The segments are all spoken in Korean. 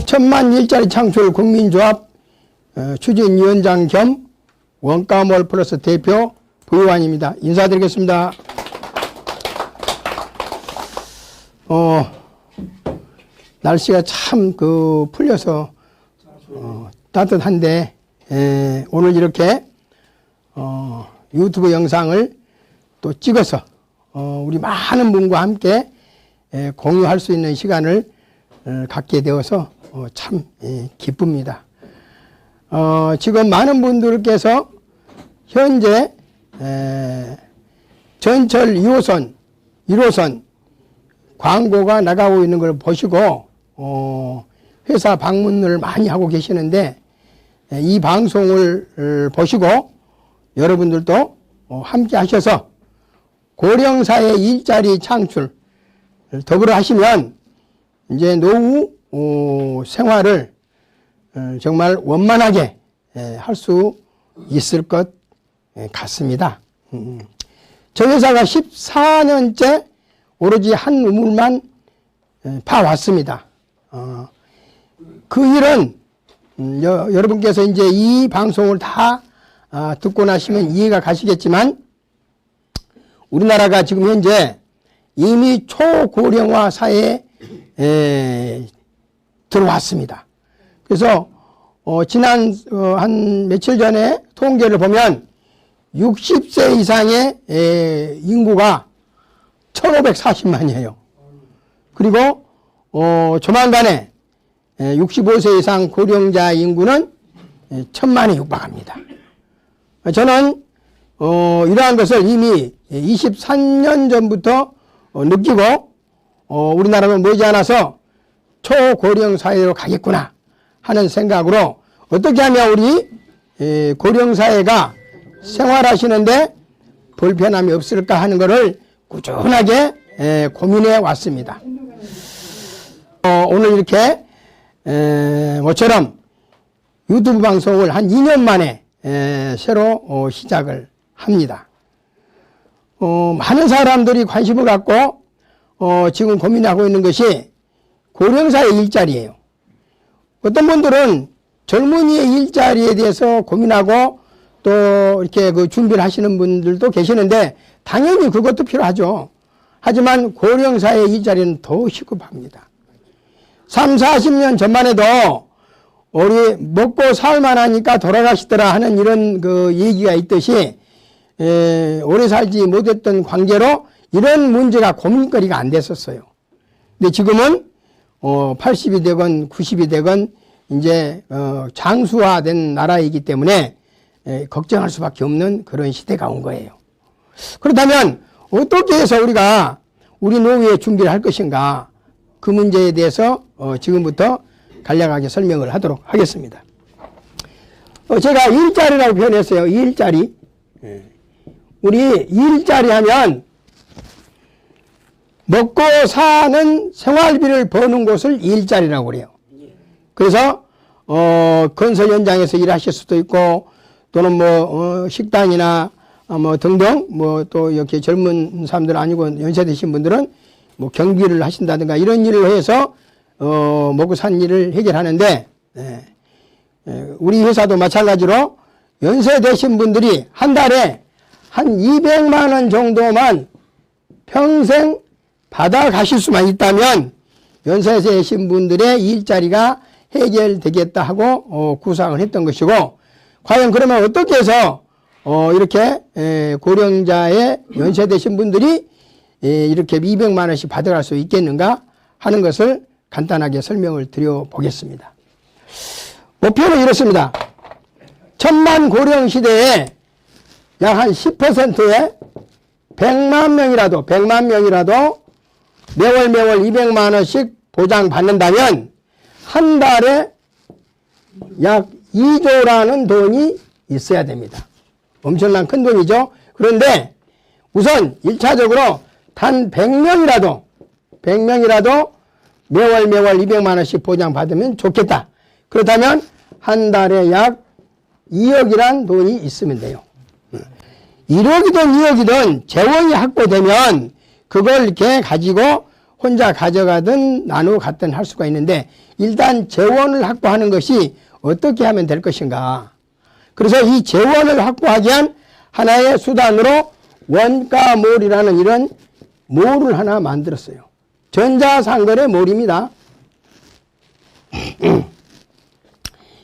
천만 일자리 창출 국민조합 추진위원장 겸 원가몰 플러스 대표 부의원입니다. 인사드리겠습니다. 날씨가 참 풀려서 따뜻한데 오늘 이렇게 유튜브 영상을 또 찍어서 우리 많은 분과 함께 공유할 수 있는 시간을 갖게 되어서 참 기쁩니다. 지금 많은 분들께서 현재 전철 2호선, 1호선 광고가 나가고 있는 걸 보시고 회사 방문을 많이 하고 계시는데 이 방송을 보시고 여러분들도 함께 하셔서 고령사회 일자리 창출 더불어 하시면 이제 노후 생활을 정말 원만하게 할 수 있을 것 같습니다. 저 회사가 14년째 오로지 한 우물만 파왔습니다. 그 일은 여러분께서 이제 이 방송을 다 듣고 나시면 이해가 가시겠지만 우리나라가 지금 현재 이미 초고령화 사회에 들어왔습니다. 그래서 지난 한 며칠 전에 통계를 보면 60세 이상의 인구가 1540만이에요. 그리고 조만간에 65세 이상 고령자 인구는 1000만에 육박합니다. 저는 이러한 것을 이미 23년 전부터 느끼고 우리나라는 머지않아서 초고령 사회로 가겠구나 하는 생각으로 어떻게 하면 우리 고령사회가 생활하시는데 불편함이 없을까 하는 것을 꾸준하게 고민해 왔습니다. 오늘 이렇게 모처럼 유튜브 방송을 한 2년 만에 새로 시작을 합니다. 많은 사람들이 관심을 갖고 지금 고민하고 있는 것이 고령사의 일자리예요. 어떤 분들은 젊은이의 일자리에 대해서 고민하고 또 이렇게 준비를 하시는 분들도 계시는데 당연히 그것도 필요하죠. 하지만 고령사의 일자리는 더 시급합니다. 3, 40년 전만 해도 우리 먹고 살만하니까 돌아가시더라 하는 이런 얘기가 있듯이 오래 살지 못했던 관계로 이런 문제가 고민거리가 안 됐었어요. 근데 지금은 80이 되건 90이 되건 이제 장수화된 나라이기 때문에 걱정할 수밖에 없는 그런 시대가 온 거예요. 그렇다면 어떻게 해서 우리가 우리 노후에 준비를 할 것인가, 그 문제에 대해서 지금부터 간략하게 설명을 하도록 하겠습니다. 제가 일자리라고 표현했어요. 일자리. 우리 일자리 하면 먹고 사는 생활비를 버는 곳을 일자리라고 그래요. 그래서 건설 현장에서 일하실 수도 있고 또는 식당이나 등등 또 이렇게 젊은 사람들 아니고 연세 드신 분들은 경비를 하신다든가 이런 일을 해서 먹고 사는 일을 해결하는데 우리 회사도 마찬가지로 연세 되신 분들이 한 달에 한 200만 원 정도만 평생 받아 가실 수만 있다면 연세 되신 분들의 일자리가 해결되겠다 하고 구상을 했던 것이고, 과연 그러면 어떻게 해서 이렇게 고령자의 연세 되신 분들이 이렇게 200만 원씩 받아갈 수 있겠는가 하는 것을 간단하게 설명을 드려보겠습니다. 목표는 이렇습니다. 천만 고령 시대에 약 한 10%의 100만 명이라도 매월 200만 원씩 보장받는다면 한 달에 약 2조라는 돈이 있어야 됩니다. 엄청난 큰 돈이죠. 그런데 우선 1차적으로 단 100명이라도 매월 200만 원씩 보장받으면 좋겠다. 그렇다면 한 달에 약 2억이란 돈이 있으면 돼요. 1억이든 2억이든 재원이 확보되면 그걸 이렇게 가지고 혼자 가져가든 나누어 갖든 할 수가 있는데 일단 재원을 확보하는 것이 어떻게 하면 될 것인가. 그래서 이 재원을 확보하기 위한 하나의 수단으로 원가몰이라는 이런 몰을 하나 만들었어요. 전자상거래 몰입니다.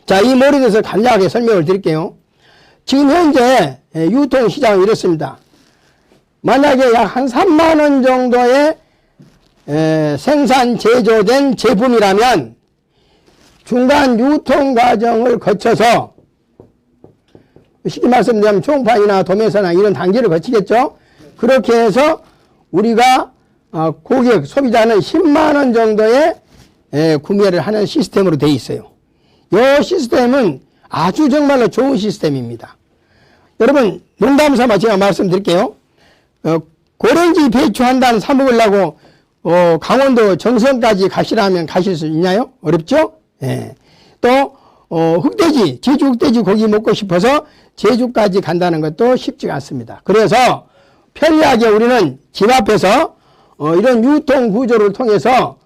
자, 이 몰에 대해서 간략하게 설명을 드릴게요. 지금 현재 유통시장은 이렇습니다. 만약에 약 한 3만 원 정도의 생산 제조된 제품이라면 중간 유통 과정을 거쳐서 쉽게 말씀드리면 총판이나 도매사나 이런 단계를 거치겠죠. 그렇게 해서 우리가 고객, 소비자는 10만 원 정도의 구매를 하는 시스템으로 되어 있어요. 이 시스템은 아주 정말로 좋은 시스템입니다. 여러분 농담삼아 제가 말씀드릴게요. 고랭지 배추한단 사 먹으려고 강원도 정선까지 가시라면 가실 수 있나요? 어렵죠? 예. 또 흑돼지, 제주 흑돼지 고기 먹고 싶어서 제주까지 간다는 것도 쉽지가 않습니다. 그래서 편리하게 우리는 집 앞에서 이런 유통 구조를 통해서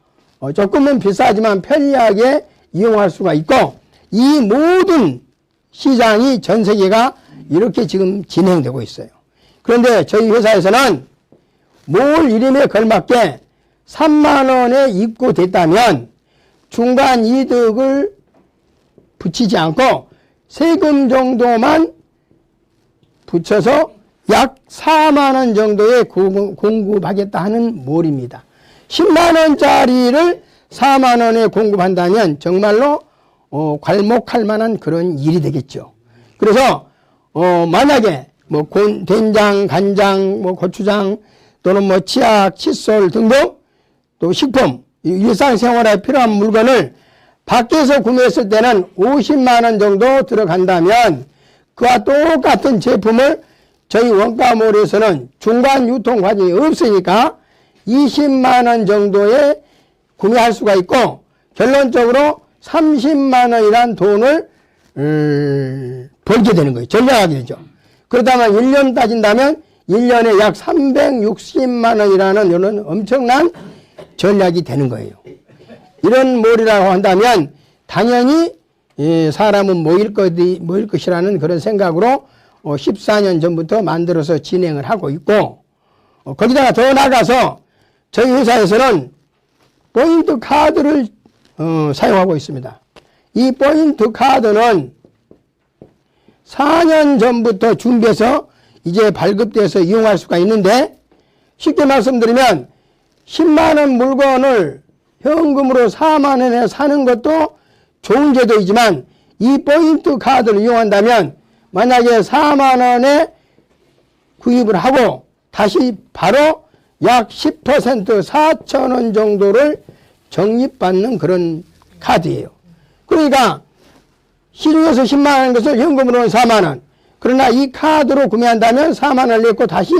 조금은 비싸지만 편리하게 이용할 수가 있고, 이 모든 시장이 전 세계가 이렇게 지금 진행되고 있어요. 그런데 저희 회사에서는 몰 이름에 걸맞게 3만 원에 입고됐다면 중간 이득을 붙이지 않고 세금 정도만 붙여서 약 4만 원 정도에 공급하겠다 하는 몰입니다. 10만 원짜리를 4만 원에 공급한다면 정말로 괄목할 만한 그런 일이 되겠죠. 그래서 만약에 뭐 된장, 간장, 뭐 고추장 또는 뭐 치약, 칫솔 등등 또 식품, 일상생활에 필요한 물건을 밖에서 구매했을 때는 50만 원 정도 들어간다면 그와 똑같은 제품을 저희 원가몰에서는 중간 유통 과정이 없으니까 20만 원 정도에 구매할 수가 있고, 결론적으로 30만 원이란 돈을 벌게 되는 거예요. 전략하게 되죠. 그렇다면 1년 따진다면 1년에 약 360만 원이라는 이런 엄청난 전략이 되는 거예요. 이런 몰이라고 한다면 당연히 사람은 모일 것이라는 그런 생각으로 14년 전부터 만들어서 진행을 하고 있고, 거기다가 더 나가서 저희 회사에서는 포인트 카드를 사용하고 있습니다. 이 포인트 카드는 4년 전부터 준비해서 이제 발급돼서 이용할 수가 있는데, 쉽게 말씀드리면 10만 원 물건을 현금으로 4만 원에 사는 것도 좋은 제도이지만 이 포인트 카드를 이용한다면 만약에 4만 원에 구입을 하고 다시 바로 약 10% 4천 원 정도를 적립받는 그런 카드예요. 그러니까 시중에서 10만 원인 것을 현금으로는 4만 원. 그러나 이 카드로 구매한다면 4만 원을 냈고 다시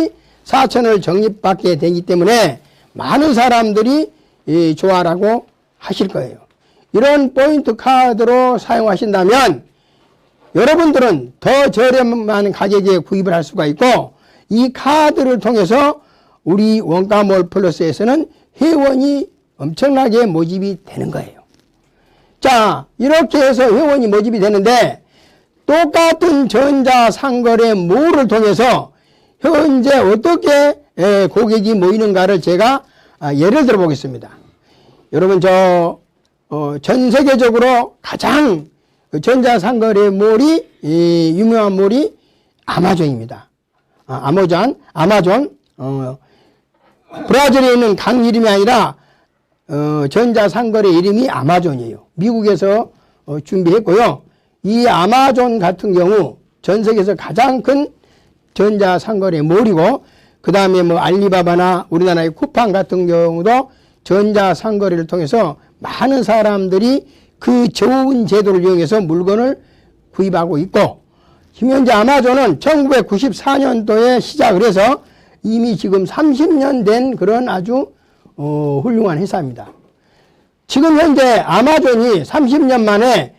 4천 원을 적립받게 되기 때문에 많은 사람들이 좋아라고 하실 거예요. 이런 포인트 카드로 사용하신다면 여러분들은 더 저렴한 가격에 구입을 할 수가 있고, 이 카드를 통해서 우리 원가몰 플러스에서는 회원이 엄청나게 모집이 되는 거예요. 자, 이렇게 해서 회원이 모집이 되는데 똑같은 전자상거래 몰을 통해서 현재 어떻게 고객이 모이는가를 제가 예를 들어 보겠습니다. 여러분 전 세계적으로 가장 전자상거래 몰이 유명한 몰이 아마존입니다. 아마존 브라질에 있는 강 이름이 아니라 전자상거래 이름이 아마존이에요. 미국에서 준비했고요. 이 아마존 같은 경우 전 세계에서 가장 큰 전자상거래 몰이고, 그 다음에 뭐 알리바바나 우리나라의 쿠팡 같은 경우도 전자상거래를 통해서 많은 사람들이 그 좋은 제도를 이용해서 물건을 구입하고 있고, 현재 아마존은 1994년도에 시작을 해서 이미 지금 30년 된 그런 아주 훌륭한 회사입니다. 지금 현재 아마존이 30년 만에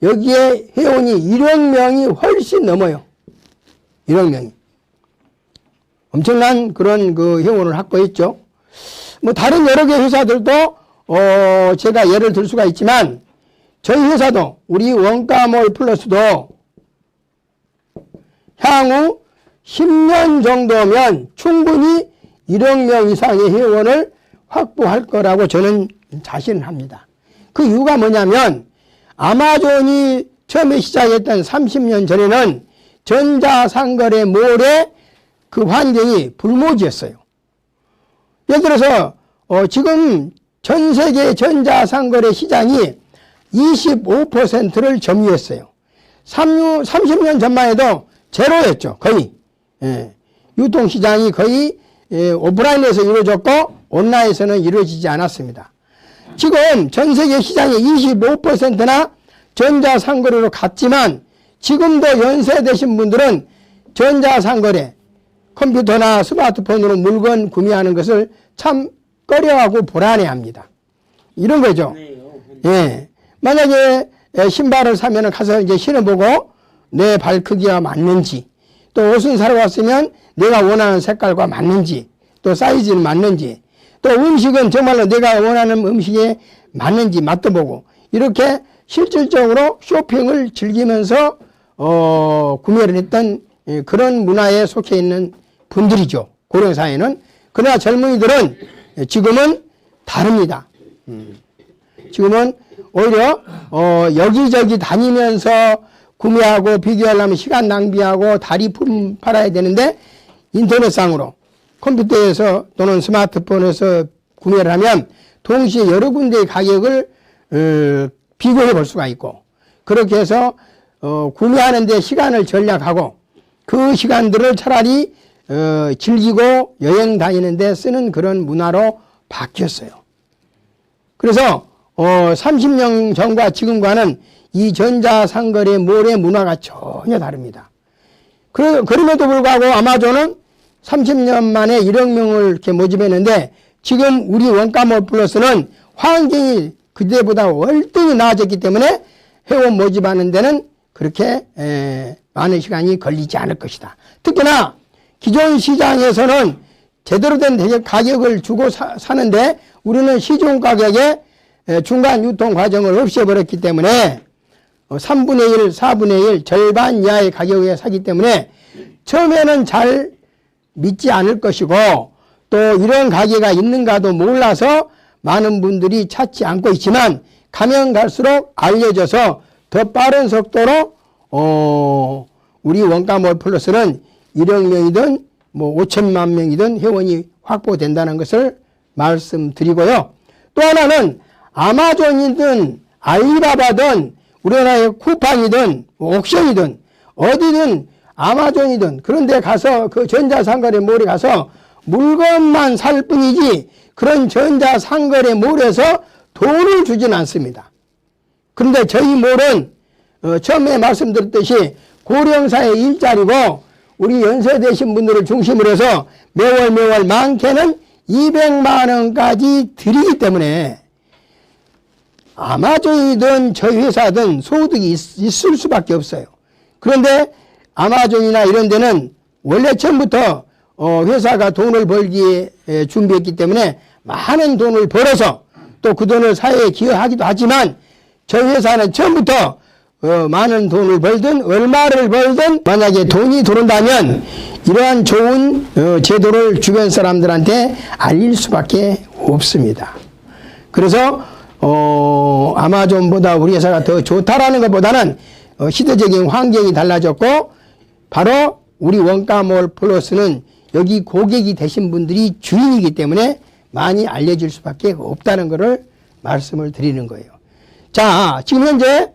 여기에 회원이 1억 명이 훨씬 넘어요. 1억 명이. 엄청난 그런 그 회원을 확보했죠. 뭐 다른 여러 개 회사들도 제가 예를 들 수가 있지만 저희 회사도 우리 원가몰 플러스도 향후 10년 정도면 충분히 1억 명 이상의 회원을 확보할 거라고 저는 자신을 합니다. 그 이유가 뭐냐면 아마존이 처음에 시작했던 30년 전에는 전자상거래몰의 그 환경이 불모지였어요. 예를 들어서 지금 전 세계 전자상거래 시장이 25%를 점유했어요. 30년 전만 해도 제로였죠. 거의. 예. 유통시장이 거의 오프라인에서 이루어졌고 온라인에서는 이루어지지 않았습니다. 지금 전 세계 시장의 25%나 전자상거래로 갔지만 지금도 연세되신 분들은 전자상거래, 컴퓨터나 스마트폰으로 물건 구매하는 것을 참 꺼려하고 불안해합니다. 이런 거죠. 예. 만약에 신발을 사면 가서 이제 신어보고 내 발 크기와 맞는지, 또 옷은 사러 왔으면 내가 원하는 색깔과 맞는지, 또 사이즈는 맞는지, 또 음식은 정말로 내가 원하는 음식에 맞는지 맛도 보고, 이렇게 실질적으로 쇼핑을 즐기면서 구매를 했던 그런 문화에 속해 있는 분들이죠. 고령사회는. 그러나 젊은이들은 지금은 다릅니다. 지금은 오히려 여기저기 다니면서 구매하고 비교하려면 시간 낭비하고 다리품 팔아야 되는데 인터넷상으로 컴퓨터에서 또는 스마트폰에서 구매를 하면 동시에 여러 군데의 가격을 비교해 볼 수가 있고, 그렇게 해서 구매하는 데 시간을 절약하고 그 시간들을 차라리 즐기고 여행 다니는 데 쓰는 그런 문화로 바뀌었어요. 그래서 30년 전과 지금과는 이 전자상거래몰의 문화가 전혀 다릅니다. 그럼에도 불구하고 아마존은 30년 만에 1억 명을 이렇게 모집했는데 지금 우리 원가몰 플러스는 환경이 그때보다 월등히 나아졌기 때문에 회원 모집하는 데는 그렇게 많은 시간이 걸리지 않을 것이다. 특히나 기존 시장에서는 제대로 된 가격을 주고 사는데 우리는 시중 가격에 중간 유통 과정을 없애버렸기 때문에 3분의 1, 4분의 1, 절반 이하의 가격에 사기 때문에 처음에는 잘 믿지 않을 것이고 또 이런 가게가 있는가도 몰라서 많은 분들이 찾지 않고 있지만 가면 갈수록 알려져서 더 빠른 속도로 우리 원가몰 플러스는 1억 명이든 뭐 5천만 명이든 회원이 확보된다는 것을 말씀드리고요. 또 하나는 아마존이든 알리바바든 우리나라의 쿠팡이든 옥션이든 어디든 아마존이든 그런 데 가서 그 전자상거래몰에 가서 물건만 살 뿐이지 그런 전자상거래몰에서 돈을 주진 않습니다. 그런데 저희 몰은 처음에 말씀드렸듯이 고령사회 일자리고 우리 연세되신 분들을 중심으로 해서 매월 많게는 200만 원까지 드리기 때문에 아마존이든 저희 회사든 소득이 있을 수밖에 없어요. 그런데 아마존이나 이런 데는 원래 처음부터 회사가 돈을 벌기에 준비했기 때문에 많은 돈을 벌어서 또 그 돈을 사회에 기여하기도 하지만 저희 회사는 처음부터 많은 돈을 벌든 얼마를 벌든 만약에 돈이 들어온다면 이러한 좋은 제도를 주변 사람들한테 알릴 수밖에 없습니다. 그래서 아마존보다 우리 회사가 더 좋다라는 것보다는 시대적인 환경이 달라졌고 바로 우리 원가몰 플러스는 여기 고객이 되신 분들이 주인이기 때문에 많이 알려질 수밖에 없다는 것을 말씀을 드리는 거예요. 자, 지금 현재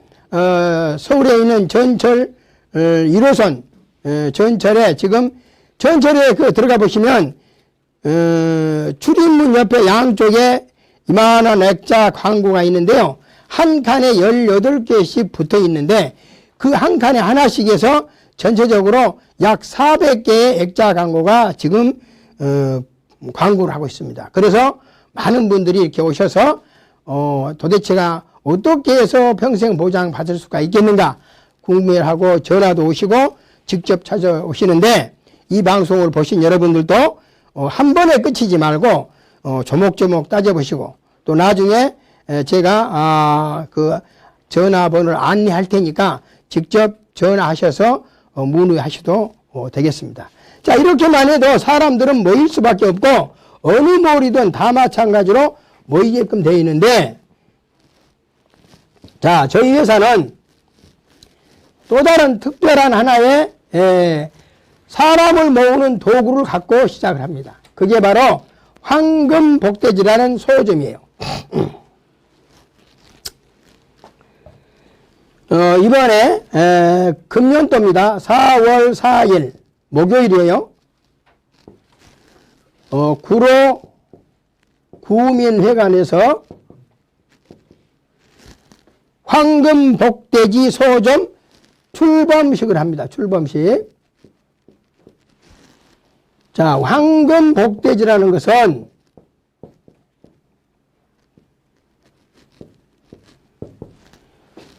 서울에 있는 전철 1호선 전철에 지금 전철에 들어가 보시면 출입문 옆에 양쪽에 이만한 액자 광고가 있는데요. 한 칸에 18개씩 붙어 있는데 그 한 칸에 하나씩 해서 전체적으로 약 400개의 액자 광고가 지금 광고를 하고 있습니다. 그래서 많은 분들이 이렇게 오셔서 도대체가 어떻게 해서 평생 보장 받을 수가 있겠는가 궁금해하고 전화도 오시고 직접 찾아오시는데 이 방송을 보신 여러분들도 한 번에 끝이지 말고 조목조목 따져보시고 또 나중에 제가 그 전화번호를 안내할 테니까 직접 전화하셔서 문의하셔도 되겠습니다. 자, 이렇게만 해도 사람들은 모일 수밖에 없고 어느 모이든 다 마찬가지로 모이게끔 되어 있는데, 자, 저희 회사는 또 다른 특별한 하나의 사람을 모으는 도구를 갖고 시작을 합니다. 그게 바로 황금복대지라는 소점이에요. 이번에 금년도입니다. 4월 4일 목요일이에요. 구로 구민회관에서 황금복대지 소점 출범식을 합니다. 출범식. 자, 황금복대지라는 것은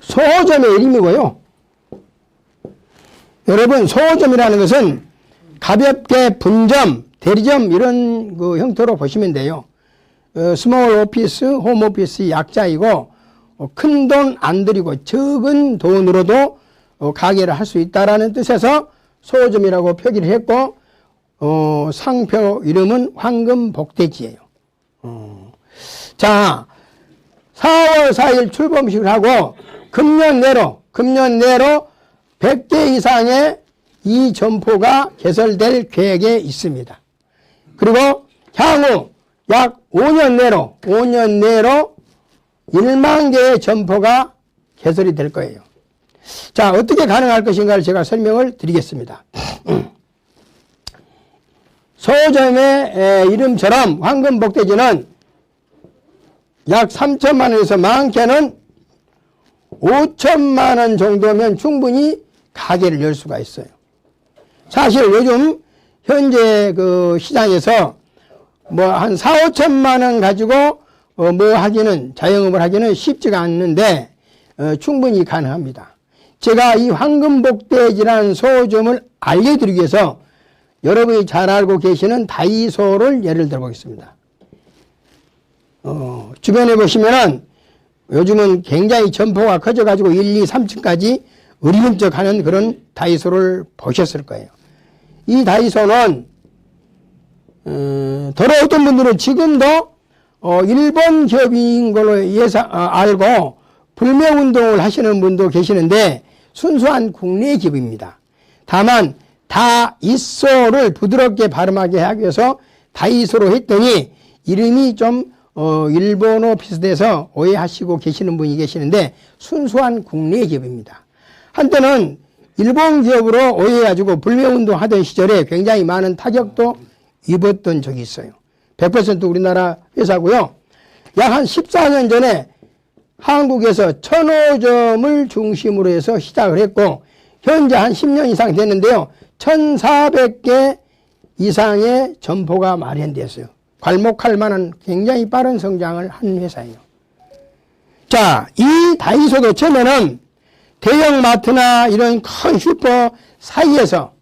소점의 이름이고요. 여러분, 소점이라는 것은 가볍게 분점, 대리점 이런 그 형태로 보시면 돼요. 스몰 오피스, 홈 오피스 약자이고 큰 돈 안 들이고 적은 돈으로도 가게를 할 수 있다라는 뜻에서 소점이라고 표기를 했고, 상표 이름은 황금복대지예요. 자, 4월 4일 출범식을 하고 금년 내로 100개 이상의 이 점포가 개설될 계획에 있습니다. 그리고 향후 약 5년 내로 1만 개의 점포가 개설이 될 거예요. 자, 어떻게 가능할 것인가를 제가 설명을 드리겠습니다. 소점의 이름처럼 황금복대지는 약 3천만 원에서 많게는 5천만 원 정도면 충분히 가게를 열 수가 있어요. 사실 요즘 현재 그 시장에서 뭐 한 4, 5천만 원 가지고 뭐 하기는, 자영업을 하기는 쉽지가 않는데 충분히 가능합니다. 제가 이 황금복대지라는 소점을 알려드리기 위해서 여러분이 잘 알고 계시는 다이소를 예를 들어 보겠습니다. 주변에 보시면은 요즘은 굉장히 점포가 커져가지고 1, 2, 3층까지 으리금쩍하는 그런 다이소를 보셨을 거예요. 이 다이소는 더러 어떤 분들은 지금도 일본 기업인 걸로 알고 불매운동을 하시는 분도 계시는데 순수한 국내 기업입니다. 다만 다이소를 부드럽게 발음하게 하기 위해서 다이소로 했더니 이름이 좀 일본어 비슷해서 오해하시고 계시는 분이 계시는데 순수한 국내 기업입니다. 한때는 일본 기업으로 오해해가지고 불매운동 하던 시절에 굉장히 많은 타격도 입었던 적이 있어요. 100% 우리나라 회사고요. 약 한 14년 전에 한국에서 1005점을 중심으로 해서 시작을 했고 현재 한 10년 이상 됐는데요. 1,400개 이상의 점포가 마련됐어요. 괄목할 만한 굉장히 빠른 성장을 한 회사예요. 자, 이 다이소도 처음에는 대형마트나 이런 큰 슈퍼 사이에서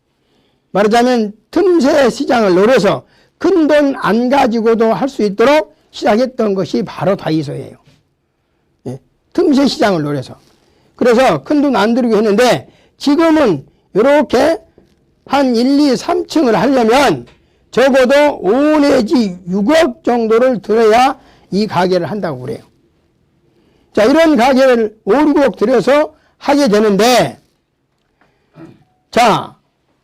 말하자면 틈새 시장을 노려서 큰 돈 안 가지고도 할 수 있도록 시작했던 것이 바로 다이소예요. 예, 틈새 시장을 노려서. 그래서 큰 돈 안 들이고 했는데 지금은 이렇게 한 1, 2, 3층을 하려면 적어도 5 내지 6억 정도를 들어야 이 가게를 한다고 그래요. 자, 이런 가게를 5, 6억 들여서 하게 되는데, 자,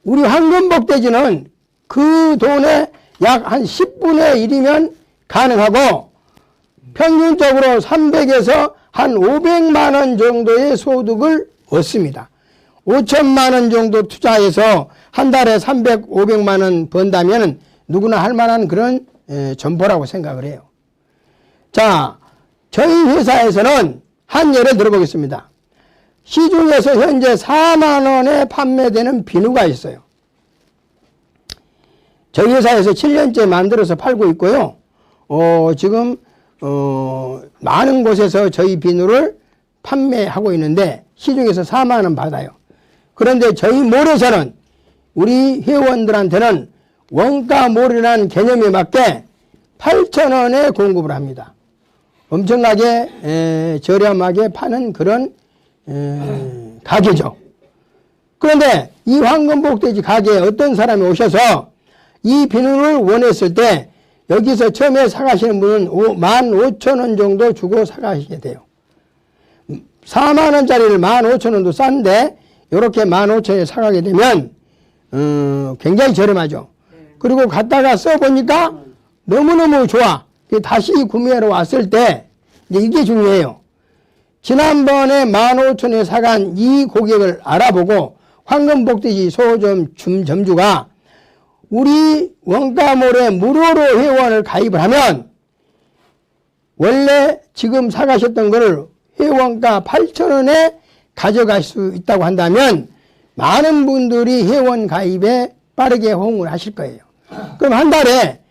우리 황금복대지는 그 돈의 약 한 10분의 1이면 가능하고 평균적으로 300에서 한 500만 원 정도의 소득을 얻습니다. 5천만 원 정도 투자해서 한 달에 300, 500만 원 번다면 누구나 할 만한 그런 점포라고 생각을 해요. 자, 저희 회사에서는 한 예를 들어보겠습니다. 시중에서 현재 4만 원에 판매되는 비누가 있어요. 저희 회사에서 7년째 만들어서 팔고 있고요. 지금 많은 곳에서 저희 비누를 판매하고 있는데 시중에서 4만 원 받아요. 그런데 저희 몰에서는 우리 회원들한테는 원가몰이라는 개념에 맞게 8,000원에 공급을 합니다. 엄청나게 저렴하게 파는 그런 가게죠. 그런데 이 황금복돼지 가게에 어떤 사람이 오셔서 이 비누를 원했을 때 여기서 처음에 사가시는 분은 15,000원 정도 주고 사가시게 돼요. 4만원짜리를 15,000원도 싼데 이렇게 15,000원에 사가게 되면 굉장히 저렴하죠. 그리고 갖다가 써보니까 너무너무 좋아. 다시 구매하러 왔을 때 이제 이게 중요해요. 지난번에 15,000원에 사간 이 고객을 알아보고 황금복돼지 소점 점주가 우리 원가몰에 무료로 회원을 가입을 하면 원래 지금 사가셨던 거를 회원가 8,000원에 가져갈 수 있다고 한다면 많은 분들이 회원 가입에 빠르게 호응을 하실 거예요. 그럼 한 달에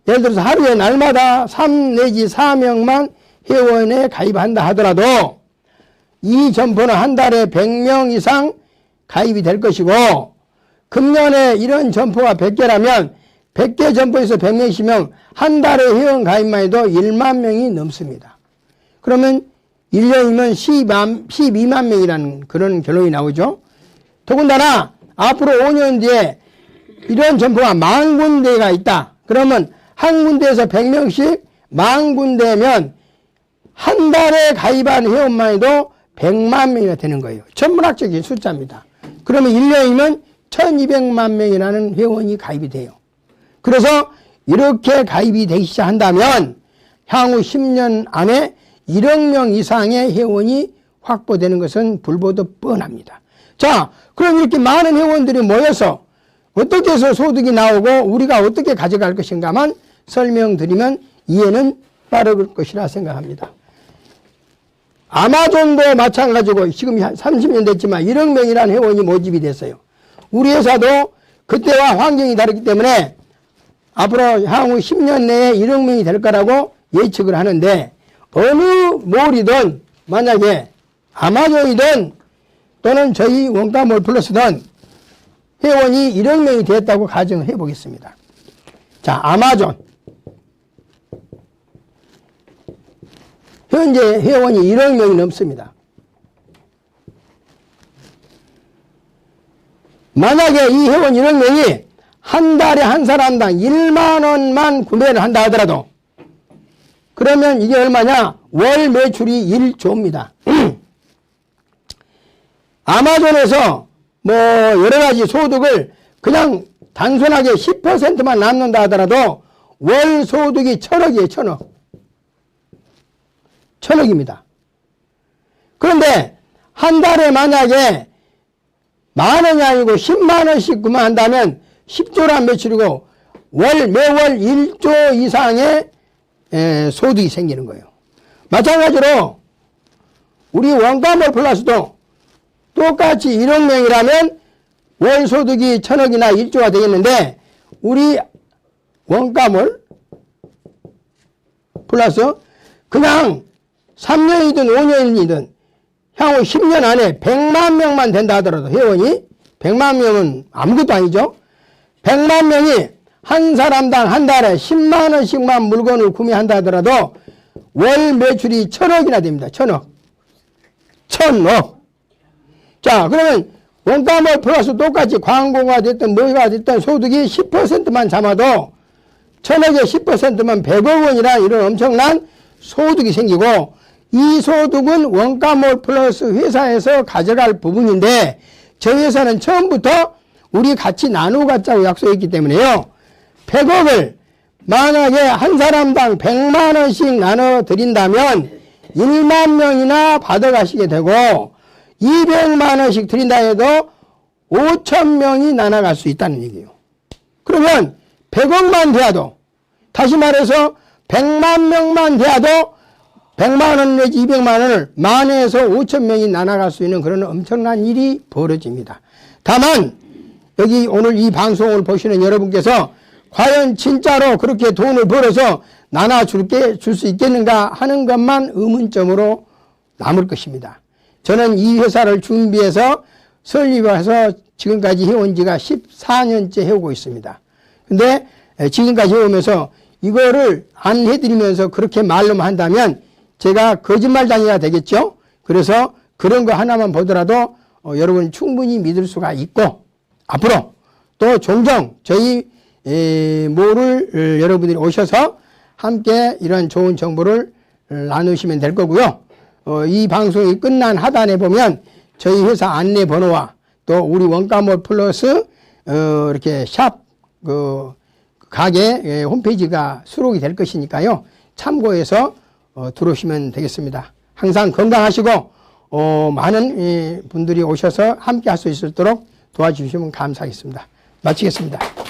예를 들어서 하루에 날마다 3 내지 4명만 회원에 가입한다 하더라도 이 점포는 한 달에 100명 이상 가입이 될 것이고 금년에 이런 점포가 100개라면 100개 점포에서 100명이시면 한 달에 회원 가입만 해도 1만 명이 넘습니다. 그러면 1년이면 12만 명이라는 그런 결론이 나오죠. 더군다나 앞으로 5년 뒤에 이런 점포가 10,000군데가 있다. 그러면 한 군데에서 100명씩 10,000군데면 한 달에 가입한 회원만 해도 100만 명이나 되는 거예요. 천문학적인 숫자입니다. 그러면 1년이면 1200만 명이라는 회원이 가입이 돼요. 그래서 이렇게 가입이 되기 시작한다면 향후 10년 안에 1억 명 이상의 회원이 확보되는 것은 불보듯 뻔합니다. 자, 그럼 이렇게 많은 회원들이 모여서 어떻게 해서 소득이 나오고 우리가 어떻게 가져갈 것인가만 설명드리면 이해는 빠를 것이라 생각합니다. 아마존도 마찬가지고 지금 30년 됐지만 1억 명이라는 회원이 모집이 됐어요. 우리 회사도 그때와 환경이 다르기 때문에 앞으로 향후 10년 내에 1억 명이 될 거라고 예측을 하는데 어느 몰이든 만약에 아마존이든 또는 저희 원가몰 플러스든 회원이 1억 명이 됐다고 가정을 해보겠습니다. 자, 아마존. 현재 회원이 1억 명이 넘습니다. 만약에 이 회원 1억 명이 한 달에 한 사람당 1만 원만 구매를 한다 하더라도 그러면 이게 얼마냐? 월 매출이 1조입니다. 아마존에서 뭐 여러 가지 소득을 그냥 단순하게 10%만 남는다 하더라도 월 소득이 1,000억이에요. 1,000억. 1,000억입니다. 그런데 한 달에 만약에 10,000원이 아니고 100,000원씩 구매한다면 10조란 매출이고 매월 1조 이상의 소득이 생기는 거예요. 마찬가지로 우리 원가몰 플러스도 똑같이 1억 명이라면 월 소득이 1,000억이나 1조가 되겠는데 우리 원가몰 플러스 그냥 3년이든 5년이든 향후 10년 안에 100만 명만 된다 하더라도 회원이 100만 명은 아무것도 아니죠. 100만 명이 한 사람당 한 달에 10만 원씩만 물건을 구매한다 하더라도 월 매출이 1,000억이나 됩니다. 1,000억. 1,000억. 자, 그러면 원가몰 플러스 똑같이 광고가 됐든 뭐가 됐든 소득이 10%만 잡아도 1,000억에 10%면 100억 원이라 이런 엄청난 소득이 생기고 이 소득은 원가몰 플러스 회사에서 가져갈 부분인데 저희 회사는 처음부터 우리 같이 나누어 갖자고 약속했기 때문에요. 100억을 만약에 한 사람당 100만 원씩 나눠 드린다면 1만 명이나 받아가시게 되고 200만 원씩 드린다 해도 5,000명이 나눠갈 수 있다는 얘기예요. 그러면 100억만 돼도 다시 말해서 100만 명만 돼도 100만 원 내지 200만 원을 만에서 5,000명이 나눠갈 수 있는 그런 엄청난 일이 벌어집니다. 다만 여기 오늘 이 방송을 보시는 여러분께서 과연 진짜로 그렇게 돈을 벌어서 나눠줄 수 있겠는가 하는 것만 의문점으로 남을 것입니다. 저는 이 회사를 준비해서 설립해서 지금까지 해온 지가 14년째 해오고 있습니다. 근데 지금까지 해오면서 이거를 안 해드리면서 그렇게 말로만 한다면 제가 거짓말장이가 되겠죠. 그래서 그런 거 하나만 보더라도 여러분 충분히 믿을 수가 있고, 앞으로 또 종종 저희 모를 여러분들이 오셔서 함께 이런 좋은 정보를 나누시면 될 거고요. 이 방송이 끝난 하단에 보면 저희 회사 안내 번호와 또 우리 원가몰 플러스 이렇게 샵 가게 홈페이지가 수록이 될 것이니까요. 참고해서 들어오시면 되겠습니다. 항상 건강하시고 많은 분들이 오셔서 함께 할 수 있도록 도와주시면 감사하겠습니다. 마치겠습니다.